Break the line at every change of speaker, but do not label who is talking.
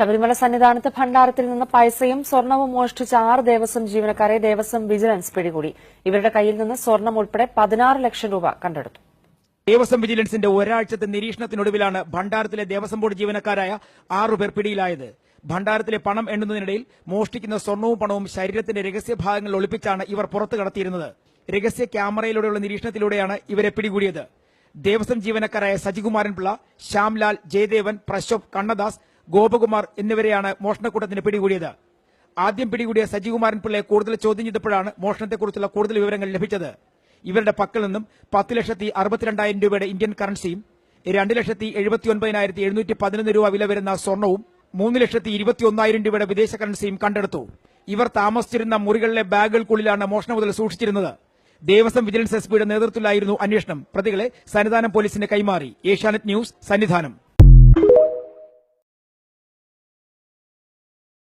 ശബരിമല സന്നിധാനത്ത് ഭണ്ഡാരത്തിൽ നിന്ന് പൈസയും സ്വർണവും മോഷ്ടിച്ച 6 ദേവസ്വം ജീവനക്കാരെ ദേവസ്വം വിജിലൻസ് പിടികൂടി. ഇവരുടെ കയ്യിൽ നിന്ന് സ്വർണം ഉൾപ്പെടെ 16 ലക്ഷം രൂപ കണ്ടെടുത്തു.
ദേവസ്വം വിജിലൻസിന്റെ ഒരാഴ്ചത്തെ നിരീക്ഷണത്തിനൊടുവിലാണ് ഭണ്ഡാരത്തിലെ ദേവസ്വം ബോർഡ് ജീവനക്കാരായ 6 പേർ പിടിയിലായത്. ഭണ്ഡാരത്തിലെ പണം എണ്ണുന്നതിനിടയിൽ മോഷ്ടിക്കുന്ന സ്വർണവും പണവും ശരീരത്തിന്റെ രഹസ്യഭാഗങ്ങളിൽ ഒളിപ്പിച്ചാണ് ഇവർ പുറത്തു കടത്തിയിരുന്നത്. രഹസ്യ ക്യാമറയിലൂടെയുള്ള നിരീക്ഷണത്തിലൂടെയാണ് ഇവരെ പിടികൂടിയത്. ദേവസ്വം ജീവനക്കാരായ സജികുമാരൻ പിള്ള, ശ്യാംലാൽ, ജയദേവൻ, പ്രശോഭ്, കണ്ണദാസ്, ഗോപകുമാർ എന്നിവരെയാണ് മോഷണക്കൂട്ടത്തിന് പിടികൂടിയത്. ആദ്യം പിടികൂടിയ സജികുമാരൻ പിള്ളയെ കൂടുതൽ ചോദ്യം ചെയ്തപ്പോഴാണ് മോഷണത്തെക്കുറിച്ചുള്ള കൂടുതൽ വിവരങ്ങൾ ലഭിച്ചത്. ഇവരുടെ പക്കൽ നിന്നും 10,62,000 രൂപയുടെ ഇന്ത്യൻ കറൻസിയും 2,79,711 രൂപ വില വരുന്ന സ്വർണവും 3,21,000 രൂപയുടെ വിദേശ കറൻസിയും കണ്ടെടുത്തു. ഇവർ താമസിച്ചിരുന്ന മുറികളിലെ ബാഗുകൾക്കുള്ളിലാണ് മോഷണ മുതൽ സൂക്ഷിച്ചിരുന്നത്. ദേവസ്വം വിജിലൻസ് എസ്പിയുടെ നേതൃത്വത്തിലായിരുന്നു അന്വേഷണം. പ്രതികളെ സന്നിധാനം പോലീസിന് കൈമാറി. ഏഷ്യാനെറ്റ് ന്യൂസ്, സന്നിധാനം.